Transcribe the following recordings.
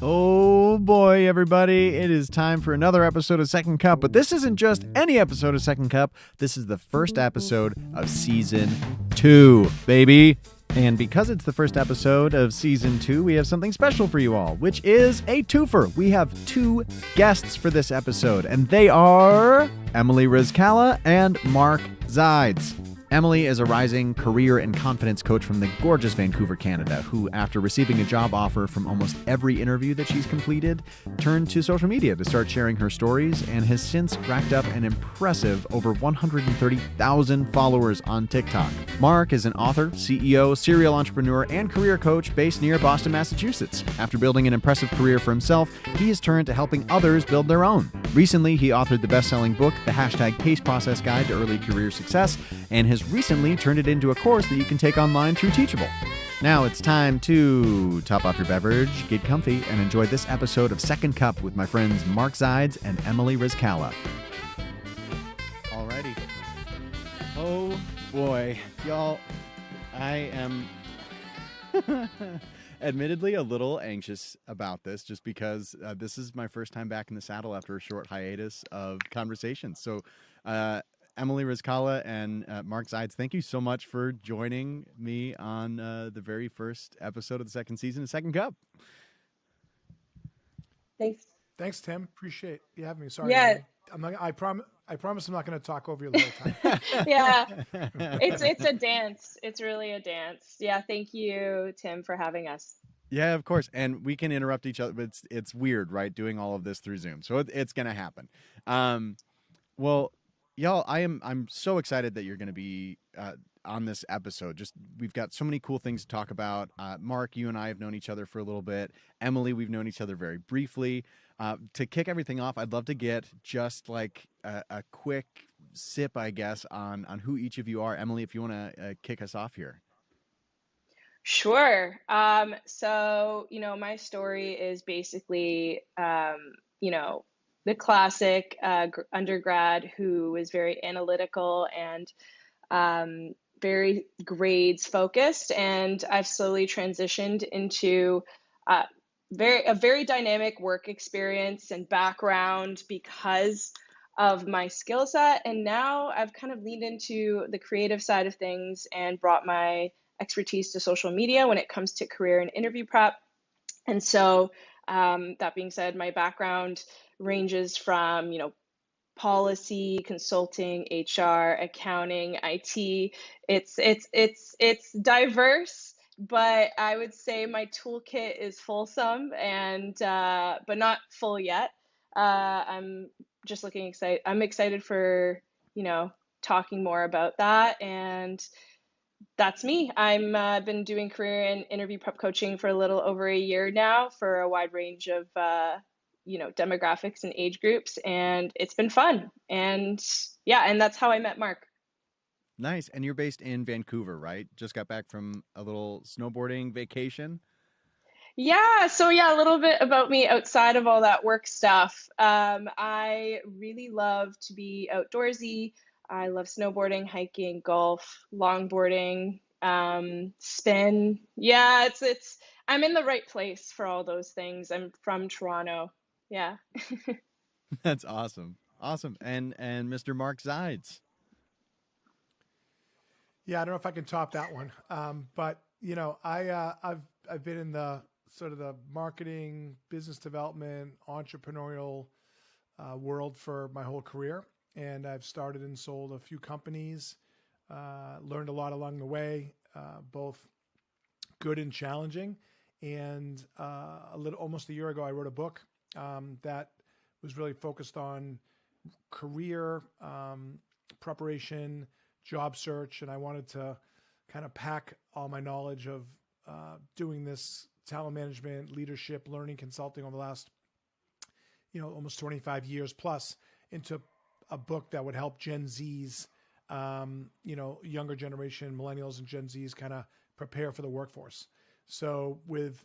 Oh boy, everybody, it is time for another episode of Second Cup, but this isn't just any episode of Second Cup. This is the first episode of Season 2, baby. And because it's the first episode of Season 2, we have something special for you all, which is a twofer. We have two guests for this episode, and they are Emily Rizkala and Mark Zides. Emily is a rising career and confidence coach from the gorgeous Vancouver, Canada, who, after receiving a job offer from almost every interview that she's completed, turned to social media to start sharing her stories and has since racked up an impressive over 130,000 followers on TikTok. Mark is an author, CEO, serial entrepreneur, and career coach based near Boston, Massachusetts. After building an impressive career for himself, he has turned to helping others build their own. Recently, he authored the best-selling book, The #PACE Process Guide to Early Career Success, and has recently turned it into a course that you can take online through Teachable. Now it's time to top off your beverage, get comfy, and enjoy this episode of Second Cup with my friends Mark Zides and Emily Rizkala. Alrighty. Oh boy, y'all, I am admittedly a little anxious about this just because this is my first time back in the saddle after a short hiatus of conversations. So, Emily Rizkala and Mark Zides, thank you so much for joining me on the very first episode of the second season of Second Cup. Thanks, Tim. Appreciate you having me. Sorry, Yeah. Emily. I promise I'm not going to talk over you the whole time. Yeah, it's a dance. It's really a dance. Yeah, thank you, Tim, for having us. Yeah, of course. And we can interrupt each other, but it's weird, right? Doing all of this through Zoom. So it's going to happen. Well, y'all, I'm so excited that you're going to be on this episode. Just we've got so many cool things to talk about. Mark, you and I have known each other for a little bit. Emily, we've known each other very briefly. To kick everything off, I'd love to get just like a quick sip, I guess, on who each of you are. Emily, if you want to kick us off here. Sure. So, my story is basically, the classic undergrad who was very analytical and very grades focused. And I've slowly transitioned into a very dynamic work experience and background because of my skill set. And now I've kind of leaned into the creative side of things and brought my expertise to social media when it comes to career and interview prep. And so, that being said, my background ranges from, policy, consulting, HR, accounting, IT. It's diverse, but I would say my toolkit is fulsome and but not full yet. I'm just I'm excited for, talking more about that, and that's me. I've been doing career and interview prep coaching for a little over a year now for a wide range of demographics and age groups, and it's been fun. And yeah, and that's how I met Mark. Nice. And you're based in Vancouver, right? Just got back from a little snowboarding vacation. Yeah, so yeah, a little bit about me outside of all that work stuff. I really love to be outdoorsy. I love snowboarding, hiking, golf, longboarding, spin. Yeah, it's I'm in the right place for all those things. I'm from Toronto. Yeah. That's awesome. Awesome. And Mr. Mark Zides. Yeah, I don't know if I can top that one, but I've been in the sort of the marketing, business development, entrepreneurial world for my whole career, and I've started and sold a few companies. Learned a lot along the way, both good and challenging. And almost a year ago, I wrote a book that was really focused on career preparation, job search, and I wanted to kind of pack all my knowledge of doing this talent management, leadership, learning, consulting over the last, almost 25 years plus into a book that would help Gen Zs, younger generation, millennials and Gen Zs kind of prepare for the workforce. So with,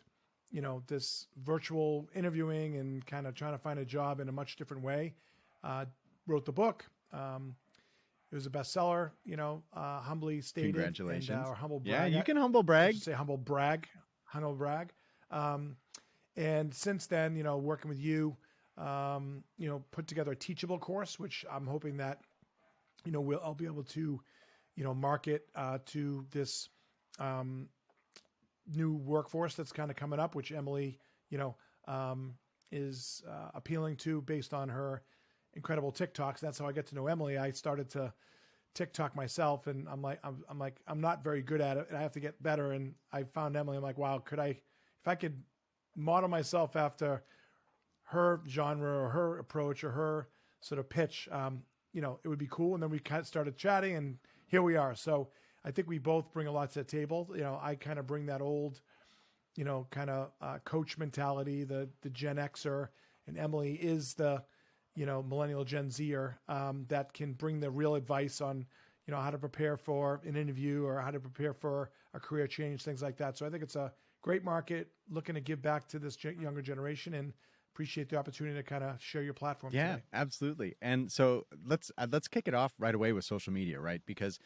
this virtual interviewing and kind of trying to find a job in a much different way, wrote the book. It was a bestseller, humbly stated. Congratulations. And, humble brag. Yeah, you can humble brag. I should say humble brag. And since then, working with you, put together a teachable course, which I'm hoping that, I'll be able to, market to this new workforce that's kind of coming up, which Emily, is appealing to based on her incredible TikToks. That's how I get to know Emily. I started to TikTok myself, and I'm not very good at it, and I have to get better. And I found Emily. I'm like, wow, if I could model myself after her genre or her approach or her sort of pitch, it would be cool. And then we kind of started chatting, and here we are. So I think we both bring a lot to the table. I kind of bring that old, kind of coach mentality, the Gen Xer, and Emily is the, millennial Gen Zer that can bring the real advice on, how to prepare for an interview or how to prepare for a career change, things like that. So I think it's a great market, looking to give back to this younger generation, and appreciate the opportunity to kind of share your platform. Yeah, today. absolutely. And so let's kick it off right away with social media, right? Because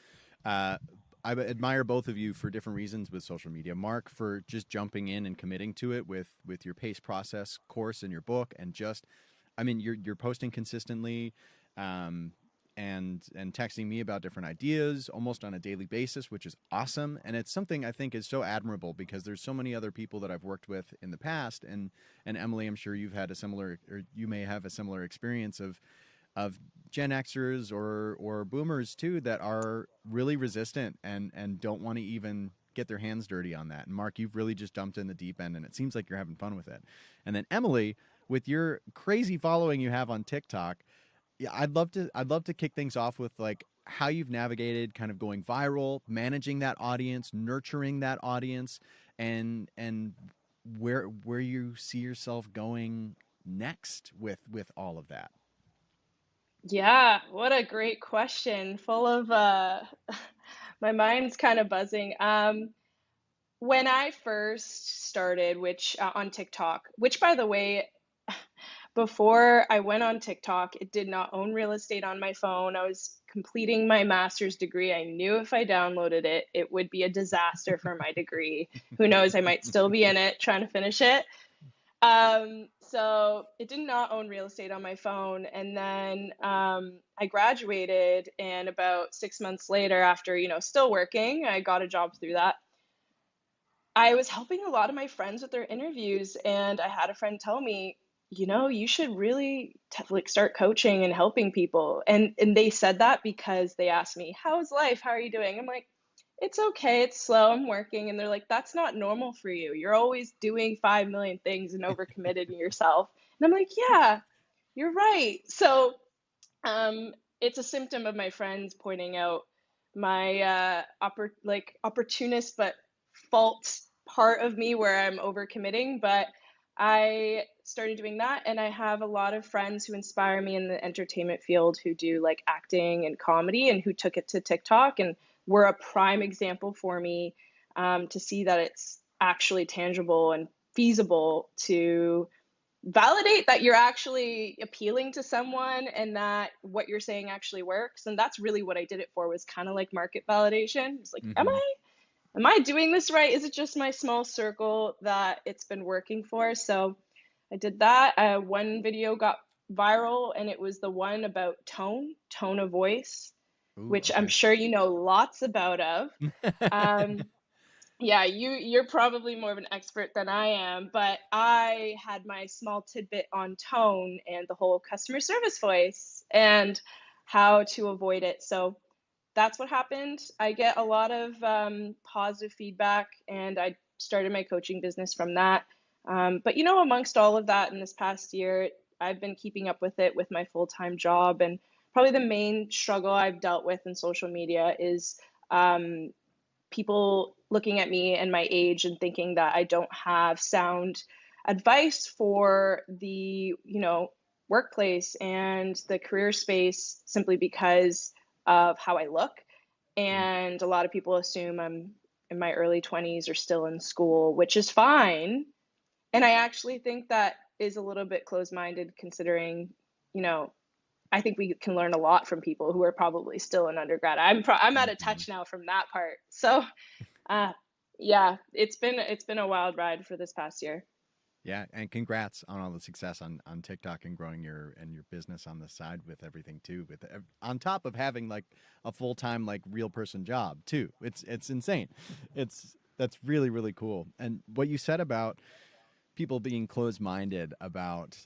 I admire both of you for different reasons with social media. Mark, for just jumping in and committing to it with your PACE process course and your book, and you're posting consistently, and texting me about different ideas almost on a daily basis, which is awesome. And it's something I think is so admirable, because there's so many other people that I've worked with in the past, and Emily, I'm sure you may have a similar experience of Gen Xers or boomers too, that are really resistant and don't want to even get their hands dirty on that. And Mark, you've really just jumped in the deep end, and it seems like you're having fun with it. And then Emily, with your crazy following you have on TikTok, yeah, I'd love to kick things off with like how you've navigated kind of going viral, managing that audience, nurturing that audience, and where you see yourself going next with all of that. Yeah, what a great question. Full of my mind's kind of buzzing. When I first started, which on TikTok, which by the way, before I went on TikTok, it did not own real estate on my phone. I was completing my master's degree. I knew if I downloaded it, it would be a disaster for my degree. Who knows, I might still be in it trying to finish it. So it did not own real estate on my phone. And then I graduated, and about 6 months later, after, still working, I got a job through that. I was helping a lot of my friends with their interviews, and I had a friend tell me, you should really start coaching and helping people. And they said that because they asked me, "How's life? How are you doing?" I'm like, "It's okay. It's slow. I'm working." And they're like, "That's not normal for you. You're always doing 5 million things and overcommitted in yourself." And I'm like, "Yeah, you're right." So it's a symptom of my friends pointing out my opportunist but fault part of me where I'm overcommitting. But I started doing that, and I have a lot of friends who inspire me in the entertainment field who do like acting and comedy, and who took it to TikTok and were a prime example for me, to see that it's actually tangible and feasible to validate that you're actually appealing to someone and that what you're saying actually works. And that's really what I did it for, was kind of like market validation. It's like, Mm-hmm. am I doing this right? Is it just my small circle that it's been working for? So I did that. One video got viral, and it was the one about tone of voice, Ooh, which I'm okay. sure you know lots about of. Um, yeah, you're probably more of an expert than I am, but I had my small tidbit on tone and the whole customer service voice and how to avoid it. So that's what happened. I get a lot of positive feedback, and I started my coaching business from that. But amongst all of that, in this past year, I've been keeping up with it with my full-time job, and probably the main struggle I've dealt with in social media is people looking at me and my age and thinking that I don't have sound advice for the, workplace and the career space, simply because of how I look. Mm. And a lot of people assume I'm in my early 20s or still in school, which is fine. And I actually think that is a little bit closed-minded, considering, I think we can learn a lot from people who are probably still in undergrad. I'm out of Mhm. touch now from that part. So, uh, yeah, it's been a wild ride for this past year. Yeah, and congrats on all the success on TikTok and growing your business on the side with everything too. With on top of having like a full-time like real person job too. It's insane. That's really really cool. And what you said about people being closed-minded about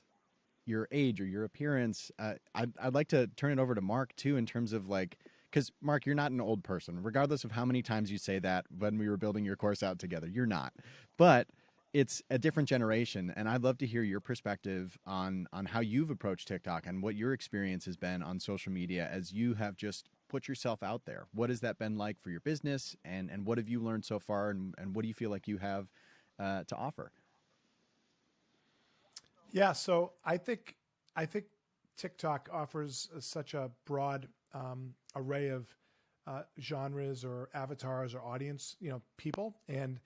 your age or your appearance, I'd like to turn it over to Mark too in terms of like, because Mark, you're not an old person, regardless of how many times you say that when we were building your course out together. You're not, but it's a different generation, and I'd love to hear your perspective on how you've approached TikTok and what your experience has been on social media as you have just put yourself out there. What has that been like for your business, and what have you learned so far, and what do you feel like you have to offer? Yeah, so I think TikTok offers such a broad array of genres or avatars or audience, people, and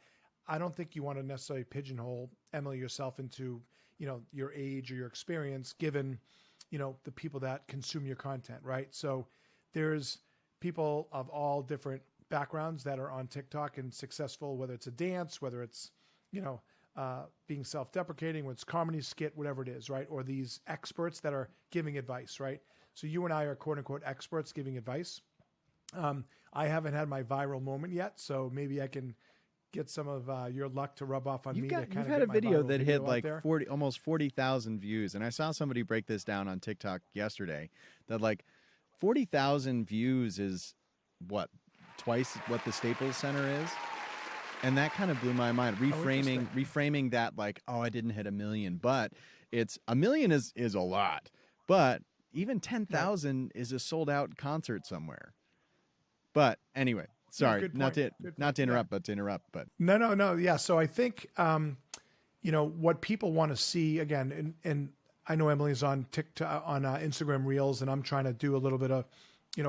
I don't think you want to necessarily pigeonhole Emily yourself into your age or your experience, given the people that consume your content, right? So there's people of all different backgrounds that are on TikTok and successful, whether it's a dance, whether it's being self-deprecating, whether it's comedy skit, whatever it is, right? Or these experts that are giving advice, right? So you and I are quote unquote experts giving advice. I haven't had my viral moment yet, so maybe I can get some of your luck to rub off on me. You've had a video that hit like 40, almost 40,000 views, and I saw somebody break this down on TikTok yesterday. That like 40,000 views is what, twice what the Staples Center is. And that kind of blew my mind. Reframing that like, oh, I didn't hit 1 million, but it's 1 million is a lot. But even 10,000 is a sold out concert somewhere. But anyway, sorry, not to interrupt, but to interrupt. But no. Yeah. So I think what people want to see again, and I know Emily's on TikTok, on Instagram Reels, and I'm trying to do a little bit of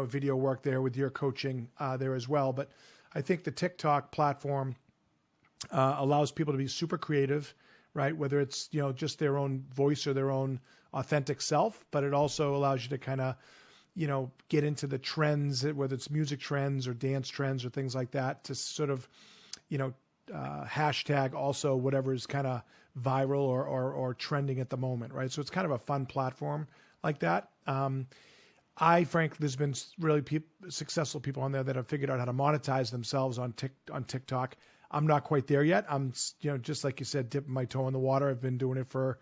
video work there with your coaching there as well. But I think the TikTok platform allows people to be super creative, right? Whether it's, just their own voice or their own authentic self, but it also allows you to kind of, get into the trends, whether it's music trends or dance trends or things like that, to sort of, hashtag also whatever is kind of viral or trending at the moment, right? So it's kind of a fun platform like that. I frankly, there's been really successful people on there that have figured out how to monetize themselves on TikTok. I'm not quite there yet. I'm, just like you said, dipping my toe in the water. I've been doing it for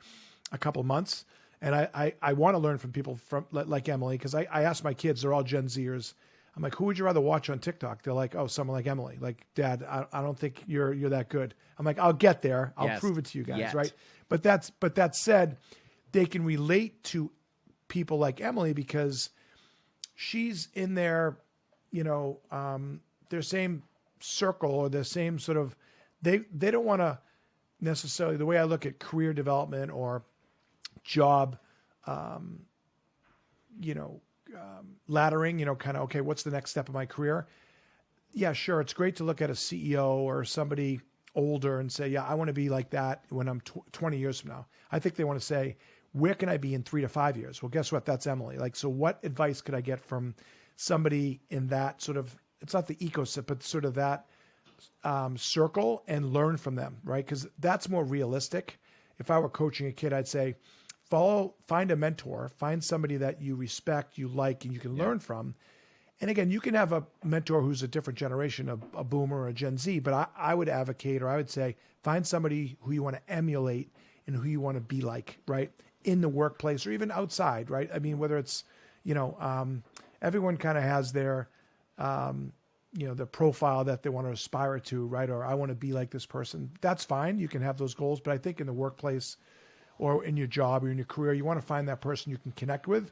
a couple of months, and I want to learn from people like Emily, because I asked my kids, they're all Gen Zers. I'm like, who would you rather watch on TikTok? They're like, oh, someone like Emily. Like, Dad, I don't think you're that good. I'm like, I'll get there. I'll prove it to you guys, right? But that said, they can relate to people like Emily because she's in their same circle or the same sort of, they don't want to necessarily, the way I look at career development or job, laddering, kind of, okay, what's the next step of my career? Yeah, sure. It's great to look at a CEO or somebody older and say, yeah, I want to be like that when I'm 20 years from now. I think they want to say, where can I be in 3 to 5 years? Well, guess what? That's Emily. Like, so what advice could I get from somebody in that sort of, it's not the ecosystem, but sort of that circle, and learn from them, right? Because that's more realistic. If I were coaching a kid, I'd say, find a mentor, find somebody that you respect, you like, and you can learn from. And again, you can have a mentor who's a different generation, a boomer or a Gen Z, but I would advocate, or I would say, find somebody who you want to emulate and who you want to be like, right? In the workplace or even outside, right? I mean, whether it's, everyone kind of has their, the profile that they want to aspire to, right? Or I want to be like this person. That's fine. You can have those goals, but I think in the workplace or in your job or in your career, you want to find that person you can connect with.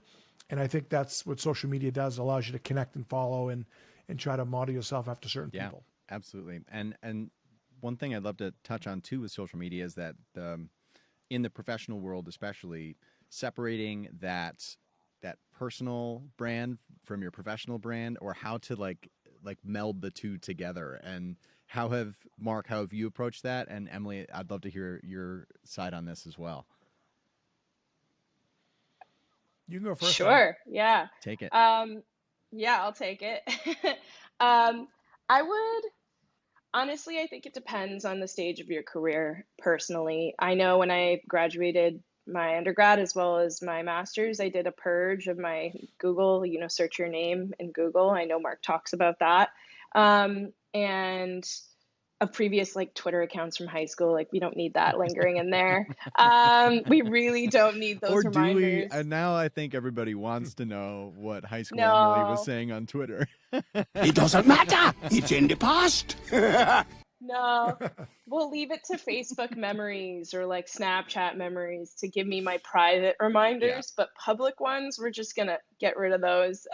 And I think that's what social media does. It allows you to connect and follow and try to model yourself after certain people. Absolutely. And one thing I'd love to touch on too with social media is that in the professional world, especially, separating that personal brand from your professional brand, or how to like meld the two together. And how have you approached that? And Emily, I'd love to hear your side on this as well. You can go first. Sure. Yeah. Take it. Yeah, I'll take it. I Honestly, I think it depends on the stage of your career personally. I know when I graduated my undergrad as well as my master's, I did a purge of my Google, search your name in Google. I know Mark talks about that. And of previous like Twitter accounts from high school, like we don't need that lingering in there. We really don't need Or those do we? reminders. Now I think everybody wants to know what high school Emily was No, saying on Twitter. It doesn't matter. It's in the past. no. We'll leave it to Facebook memories or like Snapchat memories to give me my private Yeah. reminders, but public ones, we're just gonna get rid of those.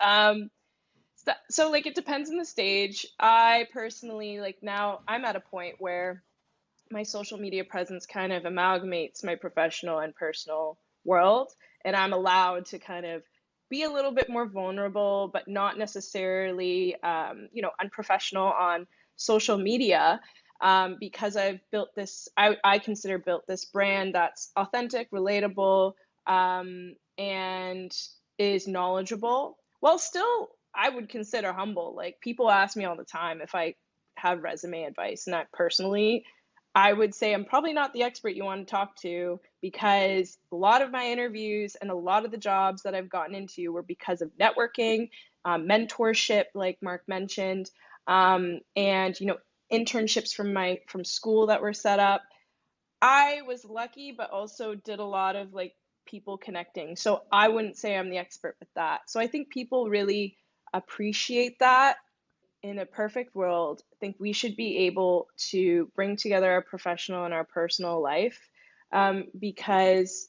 So like it depends on the stage. I personally like now I'm at a point where my social media presence kind of amalgamates my professional and personal world, and I'm allowed to kind of be a little bit more vulnerable, but not necessarily, unprofessional on social media, because I've built this. I consider built this brand that's authentic, relatable, and is knowledgeable, while still I would consider humble. Like people ask me all the time if I have resume advice, and I personally I would say I'm probably not the expert you want to talk to, because a lot of my interviews and a lot of the jobs that I've gotten into were because of networking, mentorship, like Mark mentioned, and internships from school that were set up. I was lucky, but also did a lot of like people connecting. So I wouldn't say I'm the expert with that. So I think people really appreciate that. In a perfect world, I think we should be able to bring together our professional and our personal life, because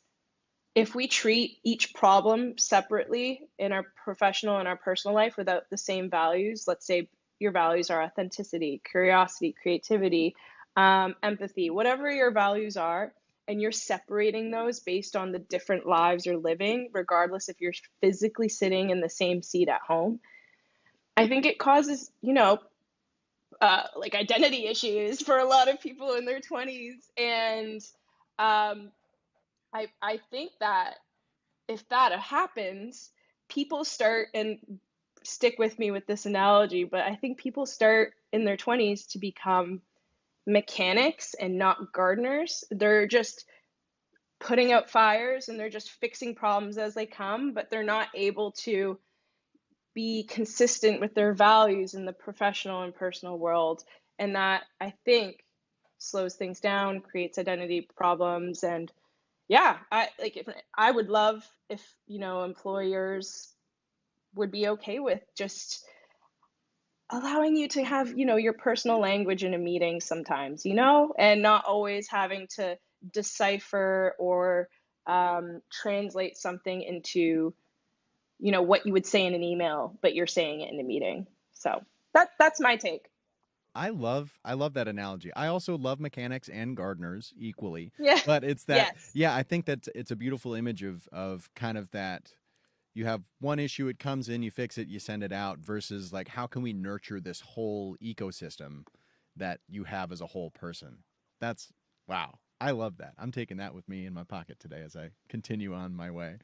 if we treat each problem separately in our professional and our personal life without the same values, let's say your values are authenticity, curiosity, creativity, empathy, whatever your values are, and you're separating those based on the different lives you're living, regardless if you're physically sitting in the same seat at home, I think it causes, like identity issues for a lot of people in their 20s. And I think that if that happens, people start, and stick with me with this analogy, but I think people start in their 20s to become mechanics and not gardeners. They're just putting out fires and they're just fixing problems as they come, but they're not able to be consistent with their values in the professional and personal world. And that, I think, slows things down, creates identity problems. And yeah, I would love if, employers would be okay with just allowing you to have, your personal language in a meeting sometimes, and not always having to decipher or translate something into, what you would say in an email, but you're saying it in a meeting. So that's my take. I love that analogy. I also love mechanics and gardeners equally. Yeah. But it's that, Yes. yeah, I think that it's a beautiful image of kind of that you have one issue, it comes in, you fix it, you send it out, versus like how can we nurture this whole ecosystem that you have as a whole person. That's wow. I love that. I'm taking that with me in my pocket today as I continue on my way.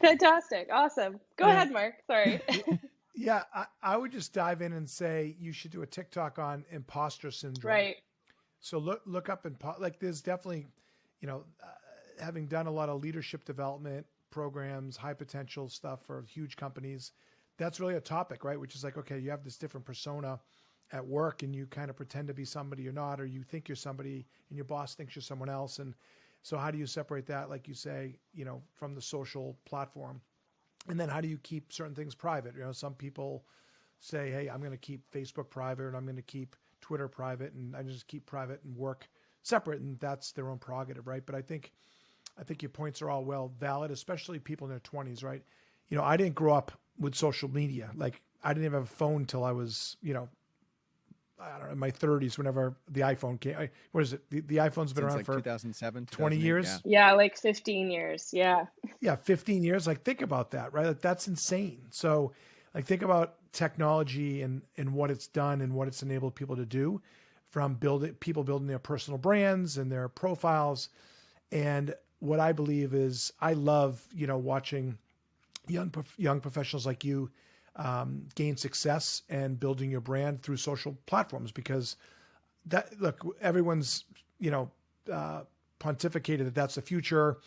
Fantastic. Awesome. Go And ahead, Mark. Sorry. yeah, I would just dive in and say you should do a TikTok on imposter syndrome. Right. So look up like there's definitely, having done a lot of leadership development programs, high potential stuff for huge companies, that's really a topic, right? Which is like, okay, you have this different persona at work and you kind of pretend to be somebody you're not, or you think you're somebody and your boss thinks you're someone else. And so how do you separate that, like you say, from the social platform? And then how do you keep certain things private? Some people say, hey, I'm going to keep Facebook private and I'm going to keep Twitter private and I just keep private and work separate, and that's their own prerogative, right? But I think your points are all well valid, especially people in their 20s, right? I didn't grow up with social media. Like I didn't even have a phone till I was, I don't know, in my 30s, whenever the iPhone came. What is it? The iPhone's been Since around like for 2007, 20 years. Yeah. Yeah, like 15 years. Yeah. Yeah, 15 years. Like think about that, right? Like that's insane. So like think about technology and what it's done and what it's enabled people to do, from people building their personal brands and their profiles. And what I believe is I love, watching young professionals like you gain success and building your brand through social platforms. Because everyone's, pontificated that that's the future.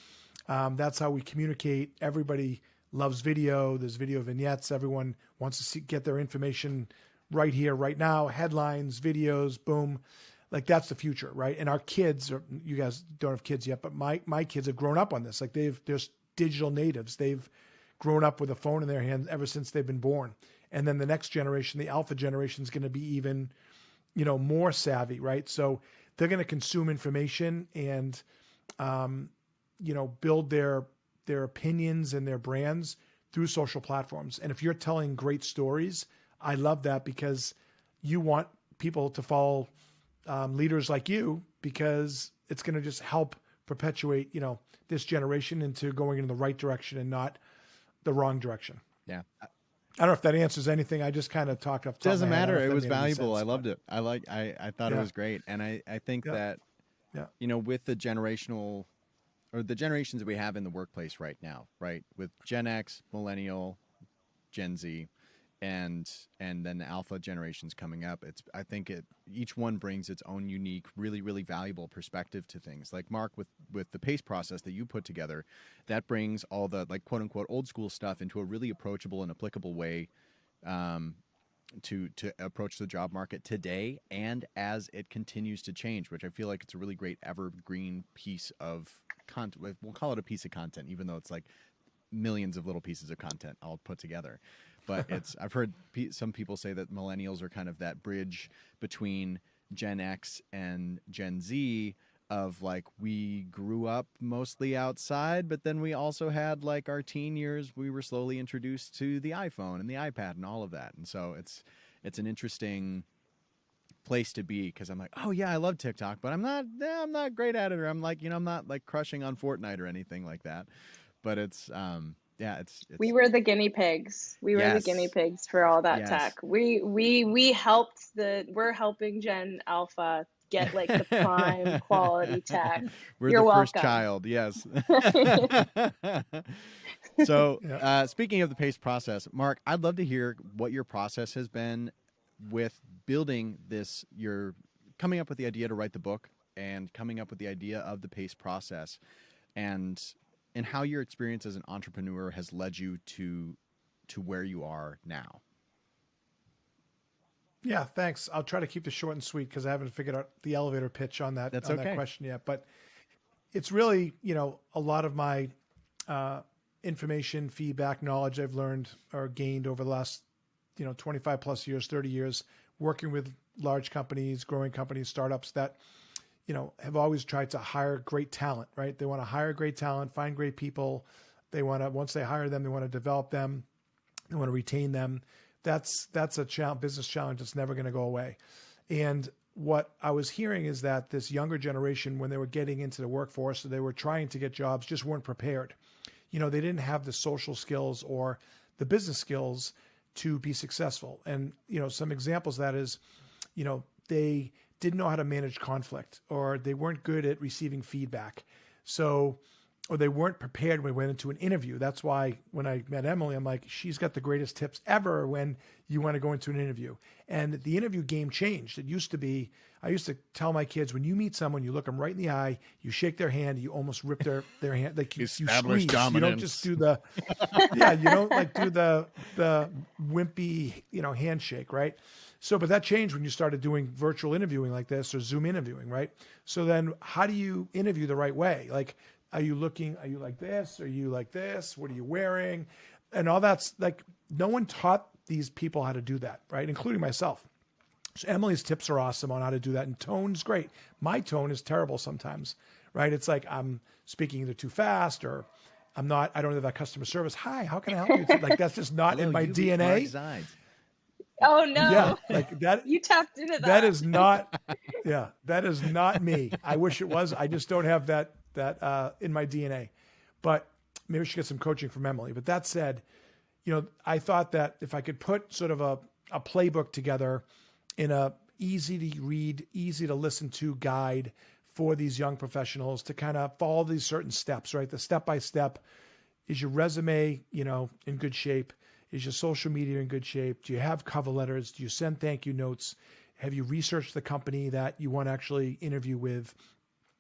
That's how we communicate. Everybody loves video. There's video vignettes. Everyone wants to get their information right here, right now. Headlines, videos, boom. Like that's the future, right? And our kids, or you guys don't have kids yet, but my kids have grown up on this. Like they're digital natives. They've grown up with a phone in their hand ever since they've been born. And then the next generation, the alpha generation, is going to be even, more savvy, right? So they're going to consume information and, build their opinions and their brands through social platforms. And if you're telling great stories, I love that, because you want people to follow leaders like you, because it's going to just help perpetuate, this generation into going in the right direction and not the wrong direction. Yeah. I don't know if that answers anything. I just kind of talked off the top Doesn't of my head. I matter. don't know It if was that made any valuable. sense, I loved it. I thought it was great. And I think that, with the generational or the generations that we have in the workplace right now, right? With Gen X, Millennial, Gen Z, and then the alpha generations coming up, I think each one brings its own unique, really, really valuable perspective to things. Like Mark, with the PACE process that you put together, that brings all the like quote unquote old school stuff into a really approachable and applicable way to approach the job market today and as it continues to change, which I feel like it's a really great evergreen piece of content. We'll call it a piece of content, even though it's like millions of little pieces of content all put together. But I've heard some people say that millennials are kind of that bridge between Gen X and Gen Z, of like, we grew up mostly outside, but then we also had like our teen years, we were slowly introduced to the iPhone and the iPad and all of that. And so it's an interesting place to be, because I'm like, oh yeah, I love TikTok, but I'm not great at it, or I'm like, I'm not like crushing on Fortnite or anything like that. But it's we were the guinea pigs. We were the guiney pigs for all that tech. We're helping Gen Alpha get like the prime quality tech. We're You're the welcome. first child, yes. So speaking of the PACE process, Mark, I'd love to hear what your process has been with building this. You're coming up with the idea to write the book and coming up with the idea of the PACE process, and how your experience as an entrepreneur has led you to where you are now. Yeah, thanks. I'll try to keep this short and sweet, because I haven't figured out the elevator pitch on that, that question yet. But it's really, a lot of my information, feedback, knowledge I've learned or gained over the last, 25 plus years, 30 years, working with large companies, growing companies, startups that, have always tried to hire great talent, right? They want to hire great talent, find great people. They want to, once they hire them, they want to develop them. They want to retain them. That's a business challenge that's never going to go away. And what I was hearing is that this younger generation, when they were getting into the workforce, they were trying to get jobs, just weren't prepared. They didn't have the social skills or the business skills to be successful. And, some examples of that is, they didn't know how to manage conflict, or they weren't good at receiving feedback. So, or they weren't prepared when we went into an interview. That's why when I met Emily, I'm like, she's got the greatest tips ever when you want to go into an interview. And the interview game changed. It used to be, I used to tell my kids, when you meet someone, you look them right in the eye, you shake their hand, you almost rip their hand, like you squeeze. Dominance. You don't just do the, you don't like do the wimpy, handshake, right? So, but that changed when you started doing virtual interviewing like this, or Zoom interviewing, right? So then how do you interview the right way? Like, are you like this? Are you like this? What are you wearing? And all that's like, no one taught these people how to do that, right? Including myself. So Emily's tips are awesome on how to do that. And tone's great. My tone is terrible sometimes, right? It's like I'm speaking either too fast, or I don't have that customer service. Hi, how can I help you? Like, that's just not in my DNA. Oh no. Yeah, like that. You tapped into that. That is not, that is not me. I wish it was. I just don't have that in my DNA. But maybe we should get some coaching from Emily. But that said, I thought that if I could put sort of a playbook together in a easy to read, easy to listen to guide for these young professionals to kind of follow these certain steps, right? The step-by-step. Is your resume, in good shape? Is your social media in good shape? Do you have cover letters? Do you send thank you notes? Have you researched the company that you want to actually interview with?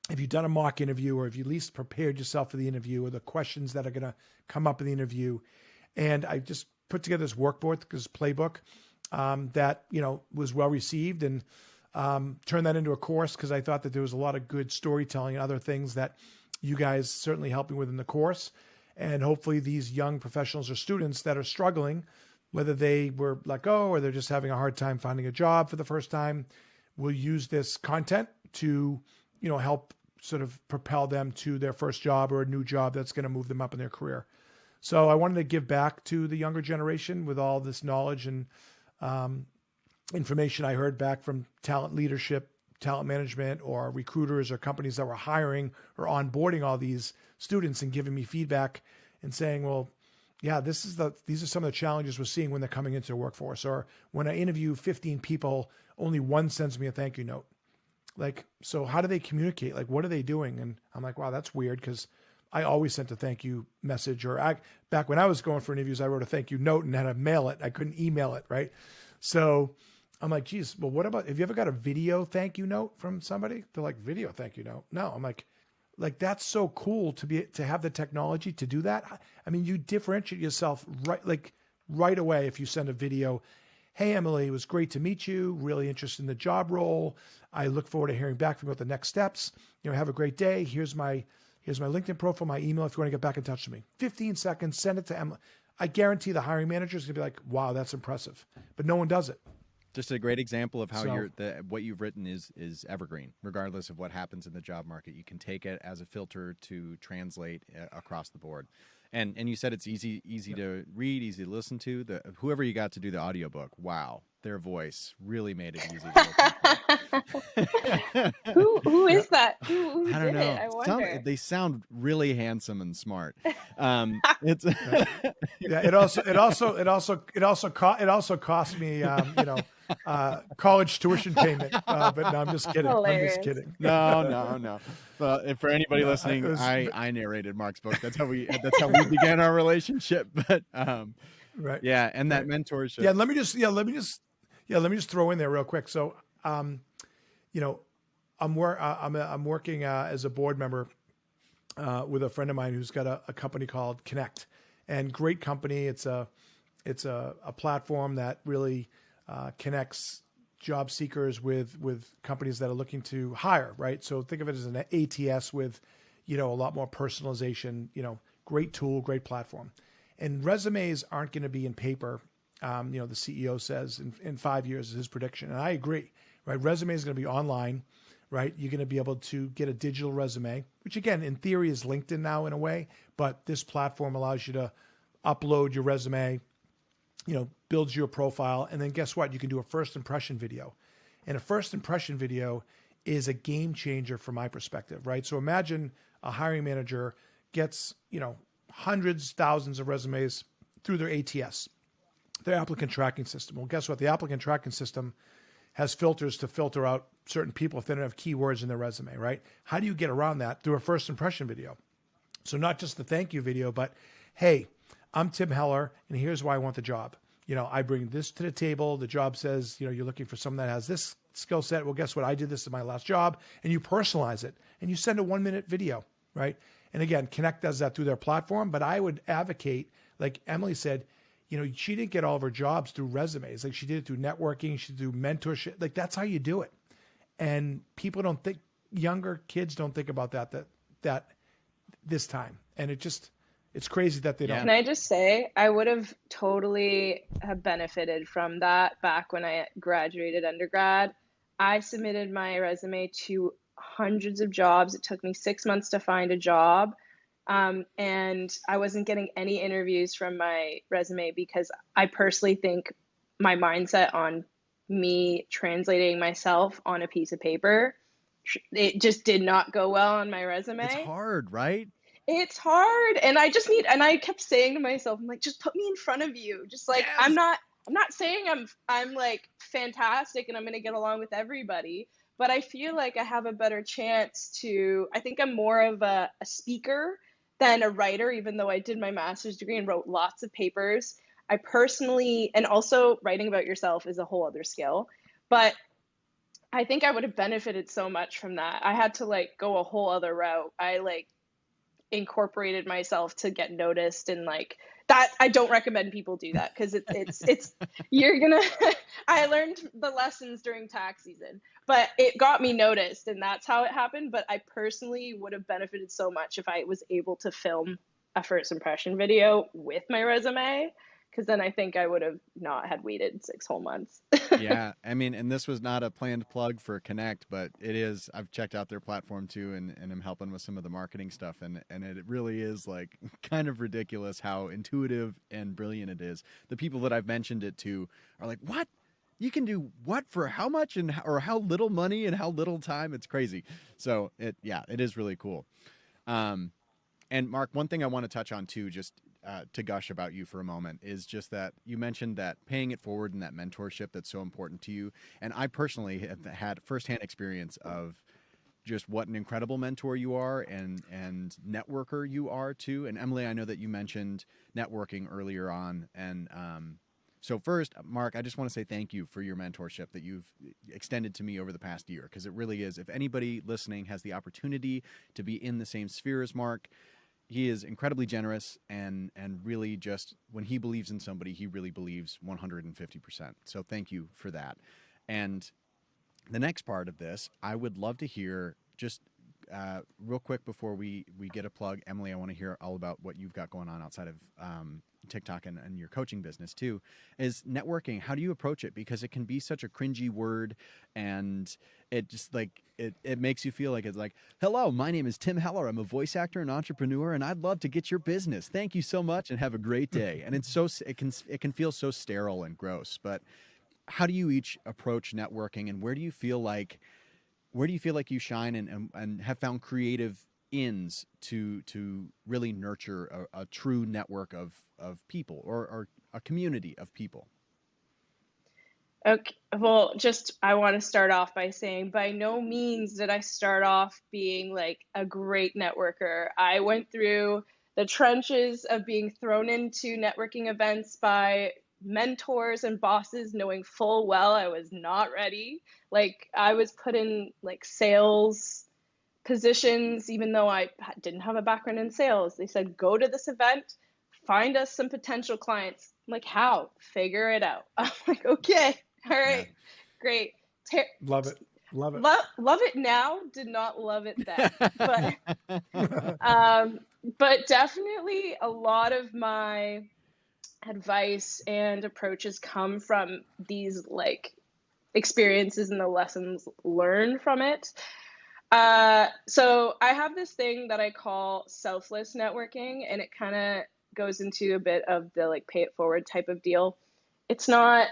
Have you done a mock interview, or have you at least prepared yourself for the interview, or the questions that are going to come up in the interview? And I just put together this workbook, this playbook that, was well received, and turned that into a course because I thought that there was a lot of good storytelling and other things that you guys certainly helped me with in the course. And hopefully these young professionals or students that are struggling, whether they were let go or they're just having a hard time finding a job for the first time, will use this content to, help sort of propel them to their first job or a new job that's going to move them up in their career. So I wanted to give back to the younger generation with all this knowledge and information I heard back from talent leadership, talent management, or recruiters or companies that were hiring or onboarding all these students, and giving me feedback and saying, well, yeah, these are some of the challenges we're seeing when they're coming into the workforce. Or when I interview 15 people, only one sends me a thank you note. Like, so how do they communicate? Like, what are they doing? And I'm like, wow, that's weird, because I always sent a thank you message, or back when I was going for interviews, I wrote a thank you note and had to mail it. I couldn't email it, right? So I'm like, geez, well, what about, have you ever got a video thank you note from somebody? They're like, video thank you note? No. I'm like that's so cool to have the technology to do that. I mean, you differentiate yourself right away if you send a video. Hey, Emily, it was great to meet you. Really interested in the job role. I look forward to hearing back from you about the next steps. Have a great day. Here's my LinkedIn profile, my email, if you want to get back in touch with me. 15 seconds, send it to Emily. I guarantee the hiring manager is going to be like, wow, that's impressive. But no one does it. Just a great example of how what you've written is evergreen, regardless of what happens in the job market. You can take it as a filter to translate across the board. And you said it's easy to read, easy to listen to. Whoever you got to do the audiobook, wow, their voice really made it easy to listen to. Who is that? Who I don't know. I wonder. They sound really handsome and smart. It's yeah. It also cost me college tuition payment. But no, I'm just kidding. Hilarious. I'm just kidding. No. But for anybody listening, I narrated Mark's book. That's how we began our relationship. But right. Yeah, and that mentorship. Yeah. Let me just throw in there real quick. So, I'm working as a board member with a friend of mine who's got a company called Connect, and great company. It's a platform that really connects job seekers with companies that are looking to hire, right? So think of it as an ATS with, a lot more personalization, great tool, great platform. And resumes aren't going to be in paper. The CEO says in 5 years is his prediction. And I agree, right? Resume is going to be online, right? You're going to be able to get a digital resume, which again, in theory is LinkedIn now in a way, but this platform allows you to upload your resume, builds you a profile. And then guess what? You can do a first impression video. And a first impression video is a game changer from my perspective, right? So imagine a hiring manager gets, hundreds, thousands of resumes through their ATS, their applicant tracking system. Well, guess what? The applicant tracking system has filters to filter out certain people if they don't have keywords in their resume, right? How do you get around that? Through a first impression video. So not just the thank you video, but hey, I'm Tim Heller, and here's why I want the job. I bring this to the table. The job says, you're looking for someone that has this skill set. Well, guess what? I did this in my last job. And you personalize it and you send a 1-minute video, right? And again, Connect does that through their platform. But I would advocate, like Emily said, she didn't get all of her jobs through resumes. Like she did it through networking. She did through mentorship. Like that's how you do it. And people don't think, younger kids don't think about that this time. And it's crazy that they don't. Can I just say, I would have totally have benefited from that back when I graduated undergrad. I submitted my resume to hundreds of jobs. It took me 6 months to find a job. And I wasn't getting any interviews from my resume because I personally think my mindset on me translating myself on a piece of paper, it just did not go well on my resume. It's hard, right? It's hard. And I kept saying to myself, I'm like, just put me in front of you. Just like, yes. I'm not saying I'm like fantastic and I'm going to get along with everybody, but I feel like I have a better chance I think I'm more of a speaker than a writer, even though I did my master's degree and wrote lots of papers. I personally, and also writing about yourself is a whole other skill, but I think I would have benefited so much from that. I had to like go a whole other route. I like incorporated myself to get noticed, and like that I don't recommend people do that, because it's you're gonna I learned the lessons during tax season, but it got me noticed, and that's how it happened. But I personally would have benefited so much if I was able to film a first impression video with my resume, because then I think I would have not had waited 6 whole months. Yeah, I mean, and this was not a planned plug for Connect, but it is. I've checked out their platform too, and I'm helping with some of the marketing stuff, and it really is like kind of ridiculous how intuitive and brilliant it is. The people that I've mentioned it to are like, "What? You can do what for how much and or how little money and how little time? It's crazy." So it is really cool. And Mark, one thing I want to touch on too, just to gush about you for a moment, is just that you mentioned that paying it forward and that mentorship that's so important to you. And I personally have had firsthand experience of just what an incredible mentor you are and networker you are too. And Emily, I know that you mentioned networking earlier on. And so first, Mark, I just want to say thank you for your mentorship that you've extended to me over the past year, because it really is. If anybody listening has the opportunity to be in the same sphere as Mark, he is incredibly generous and really just, when he believes in somebody, he really believes 150%. So thank you for that. And the next part of this, I would love to hear just real quick before we get a plug. Emily, I want to hear all about what you've got going on outside of TikTok and your coaching business too, is networking. How do you approach it? Because it can be such a cringy word, and it just like it makes you feel like it's like, hello, my name is Tim Heller. I'm a voice actor and entrepreneur, and I'd love to get your business. Thank you so much and have a great day. And it's so it can feel so sterile and gross. But how do you each approach networking, and where do you feel like you shine and have found creative ins to really nurture a true network of people or a community of people? Okay, well, just I want to start off by saying by no means did I start off being like a great networker. I went through the trenches of being thrown into networking events by mentors and bosses, knowing full well I was not ready. Like I was put in like sales positions, even though I didn't have a background in sales. They said, go to this event, find us some potential clients. I'm like, how? Figure it out. I'm like, okay. All Yeah. right, great. Love it. Love it. Love it now. Did not love it then, but definitely a lot of my advice and approaches come from these like experiences and the lessons learned from it. So I have this thing that I call selfless networking, and it kind of goes into a bit of the like pay it forward type of deal. It's not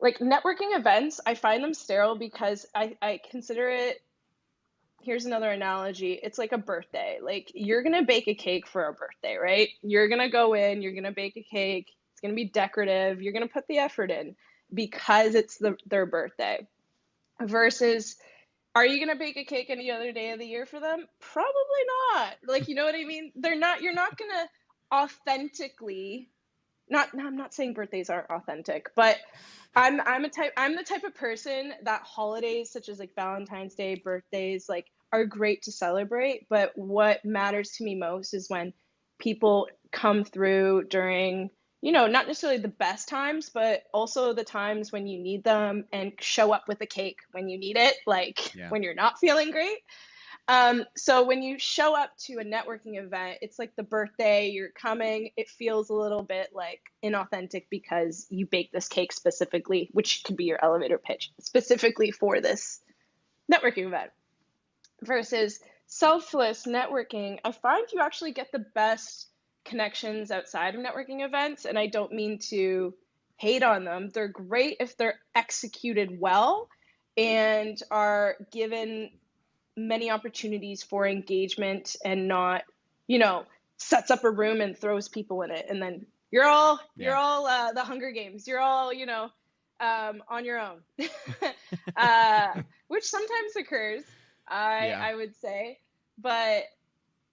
like networking events, I find them sterile because I consider it, here's another analogy. It's like a birthday. Like you're going to bake a cake for a birthday, right? You're going to go in, you're going to bake a cake. It's going to be decorative. You're going to put the effort in because it's their birthday. Versus, are you going to bake a cake any other day of the year for them? Probably not. Like, you know what I mean? You're not going to authentically, I'm not saying birthdays aren't authentic, but I'm the type of person that holidays such as like Valentine's Day, birthdays, like are great to celebrate. But what matters to me most is when people come through during, not necessarily the best times, but also the times when you need them and show up with a cake when you need it, like when you're not feeling great. So when you show up to a networking event, it's like the birthday, you're coming, it feels a little bit like inauthentic because you baked this cake specifically, which could be your elevator pitch, specifically for this networking event. Versus selfless networking, I find you actually get the best connections outside of networking events, and I don't mean to hate on them. They're great if they're executed well and are given many opportunities for engagement and not, sets up a room and throws people in it. And then you're all the Hunger Games. You're all, on your own, which sometimes occurs, I would say. But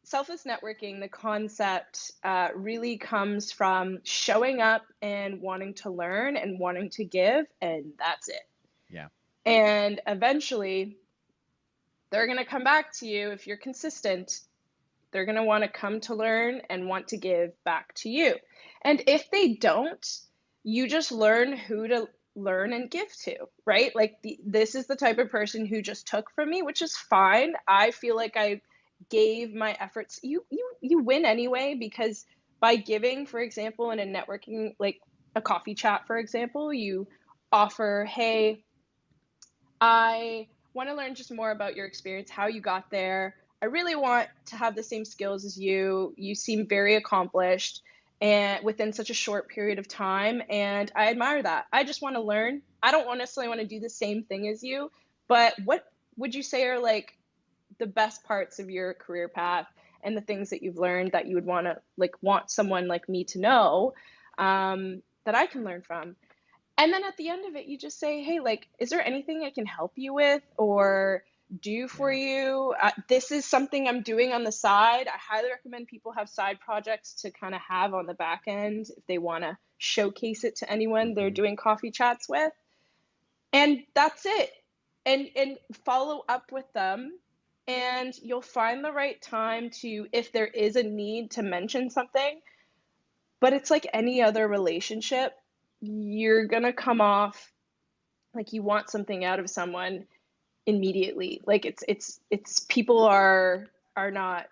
selfless networking, the concept really comes from showing up and wanting to learn and wanting to give, and that's it. Yeah. And eventually, they're going to come back to you if you're consistent. They're going to want to come to learn and want to give back to you. And if they don't, you just learn who to learn and give to, right? Like this is the type of person who just took from me, which is fine. I feel like I gave my efforts. You win anyway, because by giving, for example, in a networking, like a coffee chat, for example, you offer, hey, I want to learn just more about your experience, how you got there. I really want to have the same skills as you. You seem very accomplished and within such a short period of time, and I admire that. I just want to learn. I don't necessarily want to do the same thing as you, but what would you say are like the best parts of your career path and the things that you've learned that you would want someone like me to know, that I can learn from? And then at the end of it, you just say, hey, like, is there anything I can help you with or do for you? This is something I'm doing on the side. I highly recommend people have side projects to kind of have on the back end if they want to showcase it to anyone they're doing coffee chats with. And that's it. And follow up with them, and you'll find the right time to, if there is a need to mention something. But it's like any other relationship. You're gonna come off like you want something out of someone immediately. Like it's people are not,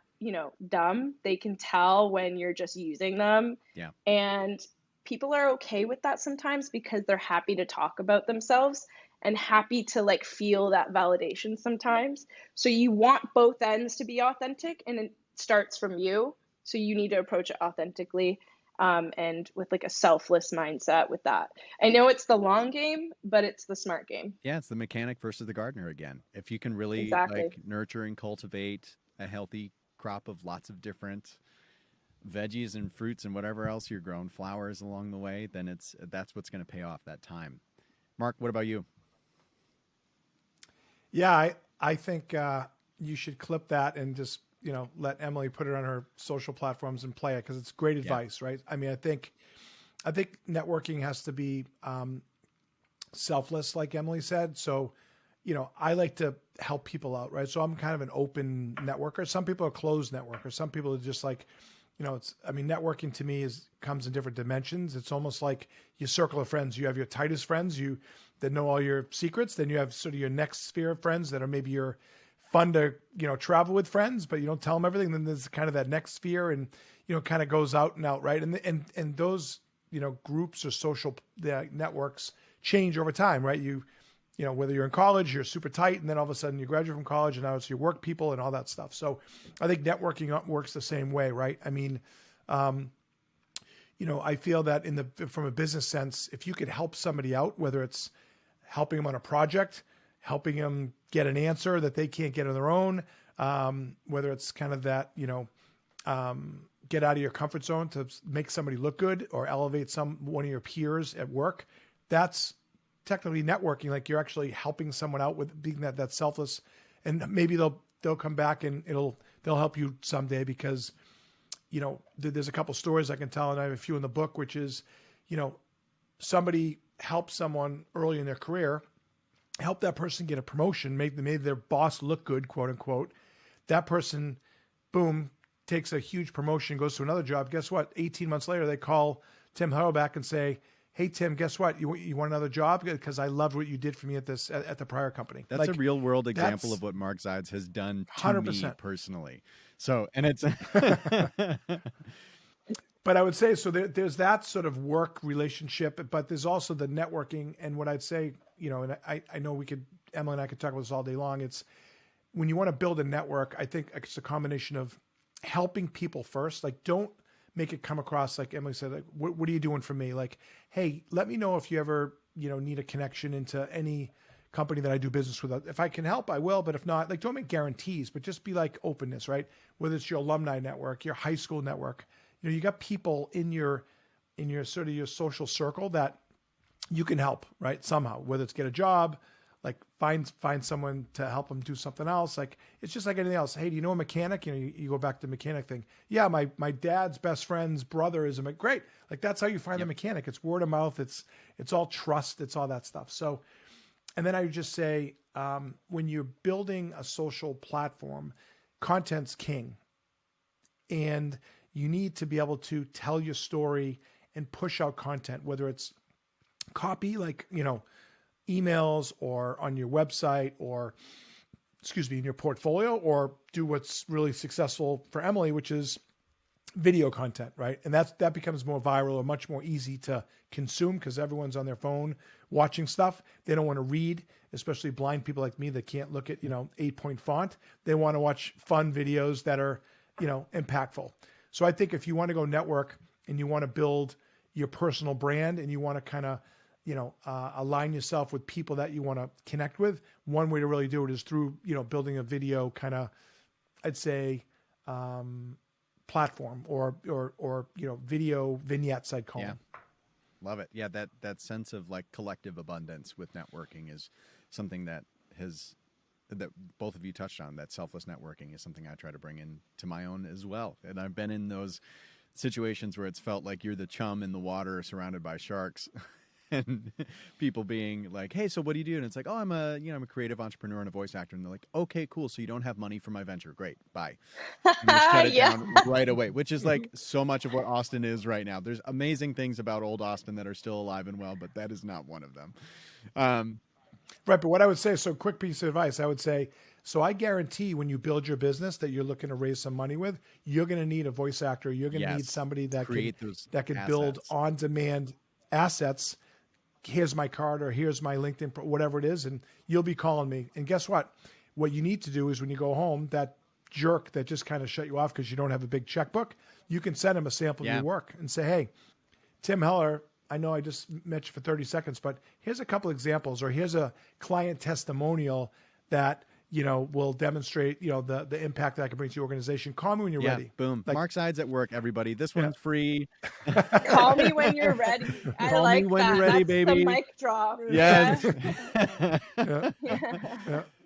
dumb. They can tell when you're just using them. Yeah. And people are okay with that sometimes because they're happy to talk about themselves and happy to like feel that validation sometimes. So you want both ends to be authentic, and it starts from you. So you need to approach it authentically. And with like a selfless mindset with that. I know it's the long game, but it's the smart game. Yeah, it's the mechanic versus the gardener again. If you can really Exactly. like nurture and cultivate a healthy crop of lots of different veggies and fruits and whatever else you're growing, flowers along the way, then that's what's going to pay off that time. Mark, what about you? Yeah, I think you should clip that and just let Emily put it on her social platforms and play it, because it's great advice, right? I mean, I think networking has to be selfless, like Emily said. So, I like to help people out, right? So I'm kind of an open networker. Some people are closed networkers. Some people are just like, networking to me comes in different dimensions. It's almost like your circle of friends. You have your tightest friends, that know all your secrets. Then you have sort of your next sphere of friends that are maybe your fun to travel with friends, but you don't tell them everything. Then there's kind of that next sphere, and kind of goes out and out, right? And those groups or social networks change over time, right? Whether you're in college, you're super tight, and then all of a sudden you graduate from college, and now it's your work people and all that stuff. So I think networking works the same way, right? I mean, I feel that from a business sense, if you could help somebody out, whether it's helping them on a project, helping them get an answer that they can't get on their own, whether it's kind of that, get out of your comfort zone to make somebody look good or elevate one of your peers at work, that's technically networking. Like you're actually helping someone out with being that selfless, and maybe they'll come back and they'll help you someday, because, there's a couple stories I can tell, and I have a few in the book, which is, somebody helped someone early in their career, help that person get a promotion, made their boss look good, quote unquote. That person, boom, takes a huge promotion, goes to another job. Guess what? 18 months later, they call Tim Hutto back and say, hey, Tim, guess what? You want another job? Because I loved what you did for me at the prior company. That's a real world example of what Mark Zides has done to 100%. Me personally. So, and it's... But I would say, so there's that sort of work relationship, but there's also the networking. And what I'd say, and I know Emily and I could talk about this all day long. It's when you want to build a network, I think it's a combination of helping people first. Like, don't make it come across like Emily said, like, what are you doing for me? Like, hey, let me know if you ever, need a connection into any company that I do business with. If I can help, I will. But if not, like, don't make guarantees, but just be like openness, right? Whether it's your alumni network, your high school network, you got people in your sort of your social circle that you can help, right? Somehow, whether it's get a job, like find someone to help them do something else. Like, it's just like anything else. Hey, do you know a mechanic? You go back to the mechanic thing. Yeah, my dad's best friend's brother is a great. Like, that's how you find the mechanic. It's word of mouth. It's all trust. It's all that stuff. So, and then I would just say, when you're building a social platform, content's king, and you need to be able to tell your story and push out content, whether it's copy, like, emails, or on your website, or in your portfolio, or do what's really successful for Emily, which is video content, right? And that becomes more viral or much more easy to consume because everyone's on their phone watching stuff. They don't want to read, especially blind people like me that can't look at, 8-point font. They want to watch fun videos that are, impactful. So I think if you want to go network and you want to build your personal brand and you want to kind of, align yourself with people that you want to connect with, one way to really do it is through, building a video kind of, I'd say, platform or video vignettes, I'd call them. Love it. Yeah. That sense of like collective abundance with networking is something that both of you touched on. That selfless networking is something I try to bring into my own as well. And I've been in those situations where it's felt like you're the chum in the water surrounded by sharks. And people being like, hey, so what do you do? And it's like, oh, I'm a creative entrepreneur and a voice actor. And they're like, okay, cool. So you don't have money for my venture. Great. Bye. And you shut it down right away, which is like so much of what Austin is right now. There's amazing things about old Austin that are still alive and well, but that is not one of them. Right. But what I would say, so quick piece of advice, I would say, so I guarantee when you build your business that you're looking to raise some money with, you're going to need a voice actor. You're going to need somebody that can build on-demand assets. Here's my card, or here's my LinkedIn, whatever it is, and you'll be calling me. And guess what? What you need to do is when you go home, that jerk that just kind of shut you off because you don't have a big checkbook, you can send him a sample of your work and say, hey, Tim Heller, I know I just met you for 30 seconds, but here's a couple examples, or here's a client testimonial that will demonstrate, the impact that I can bring to your organization. Call me when you're ready. Boom. Mark Sides at Work, everybody. This one's free. Call me when you're ready. I like me when that. you're ready, That's baby. the mic drop. Yes.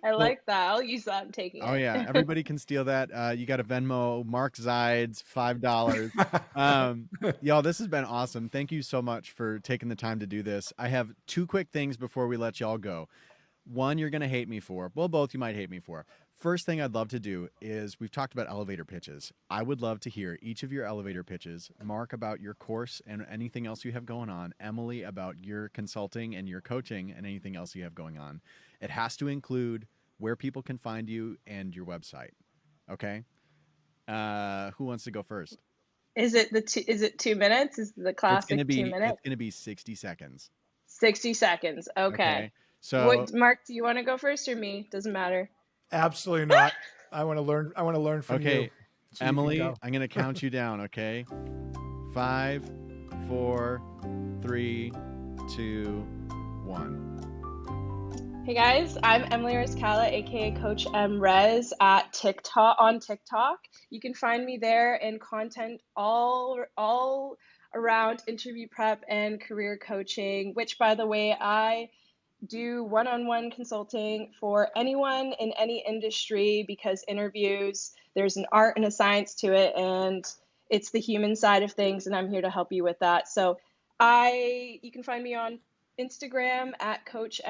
I like that. I'll use that. I'm taking it. Oh yeah. Everybody can steal that. You got a Venmo, Mark Zides, $5. Y'all, this has been awesome. Thank you so much for taking the time to do this. I have two quick things before we let y'all go. One, you're going to hate me for. Well, both you might hate me for. First thing I'd love to do is, we've talked about elevator pitches. I would love to hear each of your elevator pitches. Mark, about your course and anything else you have going on. Emily, about your consulting and your coaching and anything else you have going on. It has to include where people can find you and your website. Okay? Who wants to go first? Is it 2 minutes? Is the classic 2 minutes? It's going to be 60 seconds. 60 seconds. Okay. So, Mark, do you want to go first or me? Doesn't matter. Absolutely not. I want to learn from you. Okay, so Emily, I'm going to count you down, okay? 5, 4, 3, 2, 1. Hey guys, I'm Emily Rizcala, aka Coach Rez on TikTok. You can find me there and content all around interview prep and career coaching, which, by the way, I do one-on-one consulting for anyone in any industry, because interviews, there's an art and a science to it, and it's the human side of things, and I'm here to help you with that. So you can find me on Instagram at Coach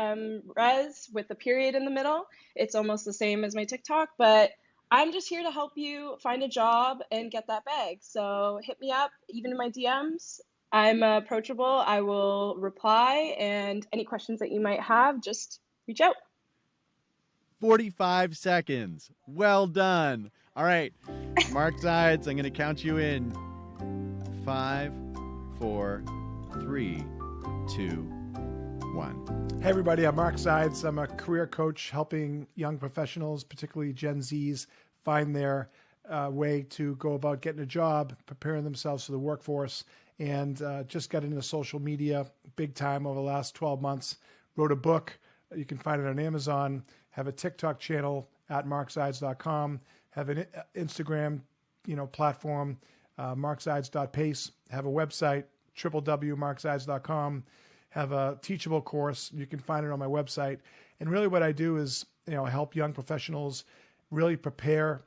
Rez with a period in the middle. It's almost the same as my TikTok, but I'm just here to help you find a job and get that bag. So hit me up, even in my DMs. I'm approachable. I will reply, and any questions that you might have, just reach out. 45 seconds. Well done. All right. Mark Zides, I'm going to count you in. 5, 4, 3, 2, 1. Hey everybody, I'm Mark Zides. I'm a career coach helping young professionals, particularly Gen Zs, find their way to go about getting a job, preparing themselves for the workforce, and just got into social media big time over the last 12 months. Wrote a book. You can find it on Amazon. Have a TikTok channel at marksides.com. Have an Instagram platform, marksides.pace. Have a website, www.marksides.com. Have a teachable course. You can find it on my website. And really what I do is, help young professionals really prepare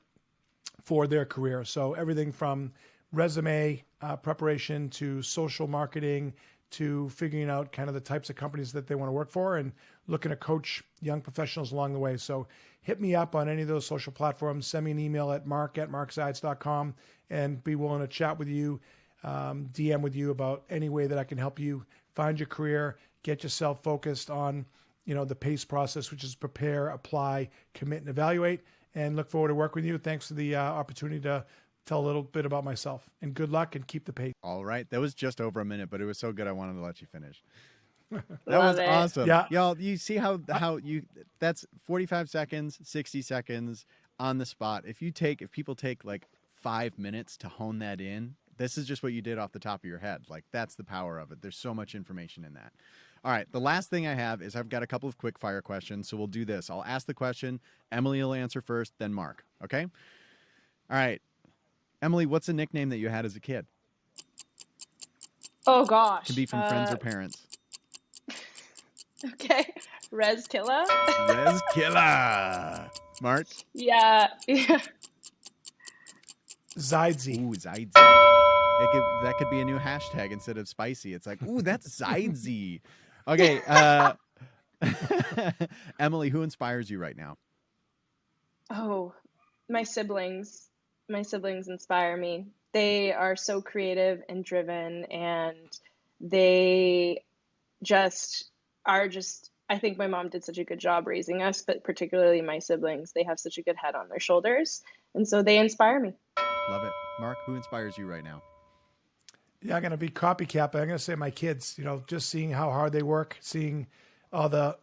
for their career. So everything from resume preparation to social marketing to figuring out kind of the types of companies that they want to work for and looking to coach young professionals along the way. So hit me up on any of those social platforms. Send me an email at mark@markzides.com and be willing to chat with you, DM with you about any way that I can help you find your career, get yourself focused on, the PACE process, which is prepare, apply, commit, and evaluate. And look forward to working with you. Thanks for the opportunity to tell a little bit about myself. And good luck and keep the pace. All right. That was just over a minute, but it was so good I wanted to let you finish. That Love was it. awesome. Yeah. Y'all, you see how you that's 45 seconds, 60 seconds on the spot. If people take like 5 minutes to hone that in, this is just what you did off the top of your head. Like, that's the power of it. There's so much information in that. All right. The last thing I have is I've got a couple of quick fire questions. So we'll do this. I'll ask the question. Emily will answer first, then Mark. Okay. All right. Emily, what's a nickname that you had as a kid? Oh gosh. Can be from friends or parents. Okay. Rez Killa. Rez Killa. Mark? Yeah. Zidesy. Ooh, Zidesy. That could be a new hashtag instead of spicy. It's like, ooh, that's Zidesy. Okay. Emily, who inspires you right now? Oh, my siblings. My siblings inspire me. They are so creative and driven, and they I think my mom did such a good job raising us, but particularly my siblings. They have such a good head on their shoulders, and so they inspire me. Love it. Mark, who inspires you right now? Yeah, I'm going to be copycat, but I'm going to say my kids, just seeing how hard they work, seeing all the,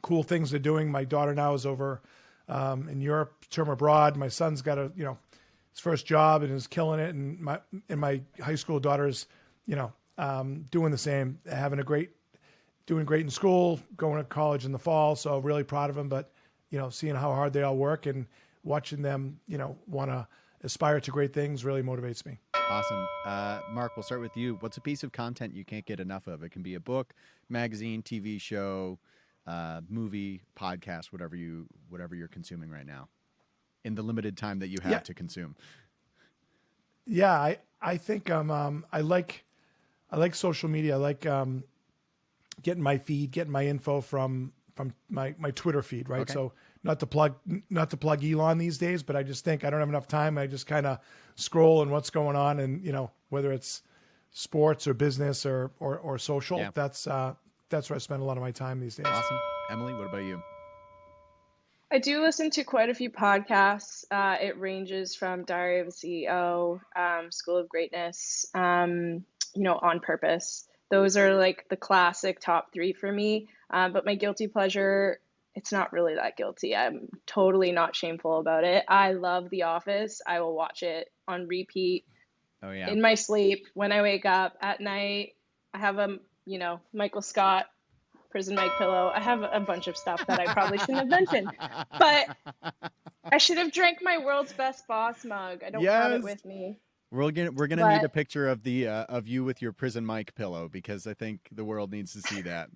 cool things they're doing. My daughter now is over in Europe, term abroad. My son's got his first job and is killing it. And my high school daughter's, doing the same, doing great in school, going to college in the fall. So really proud of them, but, seeing how hard they all work and watching them, want to aspire to great things really motivates me. Awesome. Mark, we'll start with you. What's a piece of content you can't get enough of? It can be a book, magazine, TV show, movie, podcast, whatever you're consuming right now in the limited time that you have to consume. Yeah, I think I like social media. I like getting my feed, getting my info from my Twitter feed, right? Okay. So not to plug Elon these days, but I just think I don't have enough time. I just kind of scroll and what's going on, and whether it's sports or business or social. Yeah. That's where I spend a lot of my time these days. Awesome. Emily, what about you? I do listen to quite a few podcasts. It ranges from Diary of a CEO, School of Greatness, On Purpose. Those are like the classic top 3 for me. But my guilty pleasure, it's not really that guilty. I'm totally not shameful about it. I love The Office. I will watch it on repeat. Oh, yeah. In my sleep, when I wake up at night. I have a, Michael Scott Prison Mike pillow. I have a bunch of stuff that I probably shouldn't have mentioned, but I should have drank my world's best boss mug. I don't have it with me. We're gonna need a picture of the of you with your Prison Mike pillow, because I think the world needs to see that.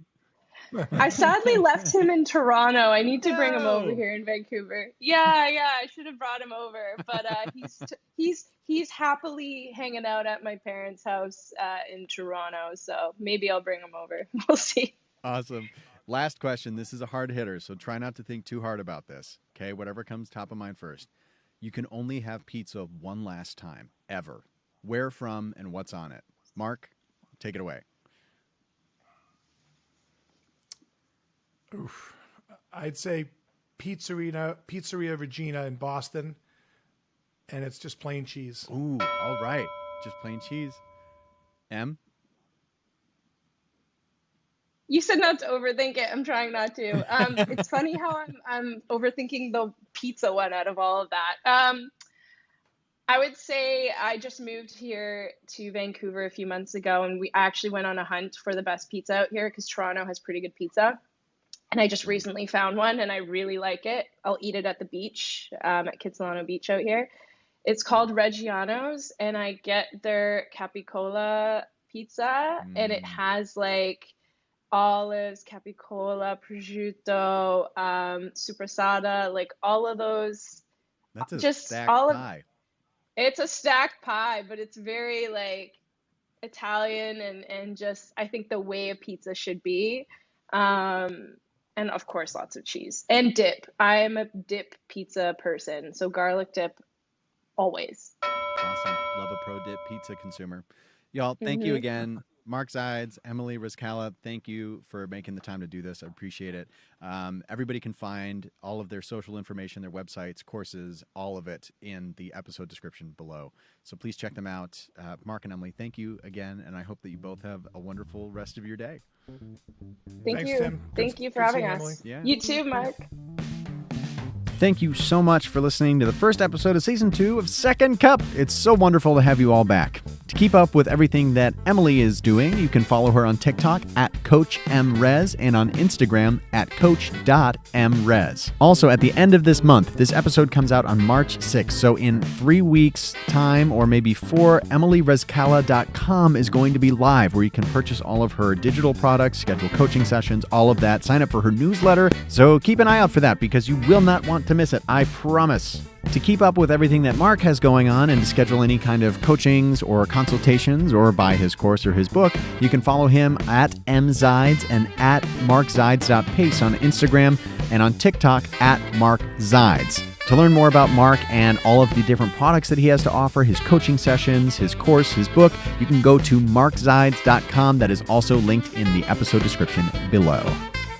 I sadly left him in Toronto. I need to bring him over here in Vancouver. Yeah, I should have brought him over, but he's happily hanging out at my parents' house in Toronto. So maybe I'll bring him over. We'll see. Awesome. Last question. This is a hard hitter, so try not to think too hard about this. Okay, whatever comes top of mind first. You can only have pizza one last time, ever. Where from and what's on it? Mark, take it away. Oof. I'd say Pizzeria Regina in Boston, and it's just plain cheese. Ooh, all right. Just plain cheese. M? You said not to overthink it. I'm trying not to. It's funny how I'm overthinking the pizza one out of all of that. I would say I just moved here to Vancouver a few months ago, and we actually went on a hunt for the best pizza out here because Toronto has pretty good pizza. And I just recently found one, and I really like it. I'll eat it at the beach, at Kitsilano Beach out here. It's called Reggiano's, and I get their capicola pizza, and it has like olives, capicola, prosciutto, supersada, like all of those. That's a Just stacked all of pie. it's a stacked pie, but it's very like Italian and just I think the way a pizza should be. And of course, lots of cheese and dip. I am a dip pizza person, so garlic dip always. Awesome. Love a pro dip pizza consumer. Y'all, thank you again. Mark Zides, Emily Rizkallah, thank you for making the time to do this. I appreciate it. Everybody can find all of their social information, their websites, courses, all of it in the episode description below. So please check them out. Mark and Emily, thank you again, and I hope that you both have a wonderful rest of your day. Thank Thanks, you. Tim. Thank Good- you for good having seeing us. Emily. Yeah. You too, Mark. Thank you so much for listening to the first episode of Season 2 of Second Cup. It's so wonderful to have you all back. To keep up with everything that Emily is doing, you can follow her on TikTok at CoachMRez and on Instagram at Coach.mrez. Also, at the end of this month, this episode comes out on March 6th. So in 3 weeks' time, or maybe 4, EmilyRezkallah.com is going to be live, where you can purchase all of her digital products, schedule coaching sessions, all of that. Sign up for her newsletter. So keep an eye out for that, because you will not want to miss it. I promise. To keep up with everything that Mark has going on and to schedule any kind of coachings or consultations or buy his course or his book, you can follow him at mzides and at markzides.pace on Instagram and on TikTok at markzides. To learn more about Mark and all of the different products that he has to offer, his coaching sessions, his course, his book, you can go to markzides.com. That is also linked in the episode description below.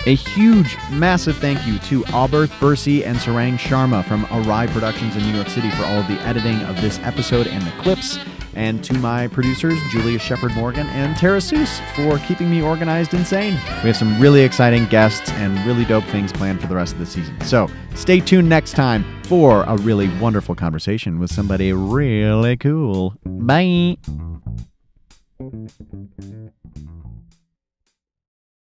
A huge, massive thank you to Auberth Bursey and Sarang Sharma from Arai Productions in New York City for all of the editing of this episode and the clips, and to my producers, Julia Shepard-Morgan and Tara Seuss, for keeping me organized and sane. We have some really exciting guests and really dope things planned for the rest of the season. So stay tuned next time for a really wonderful conversation with somebody really cool. Bye!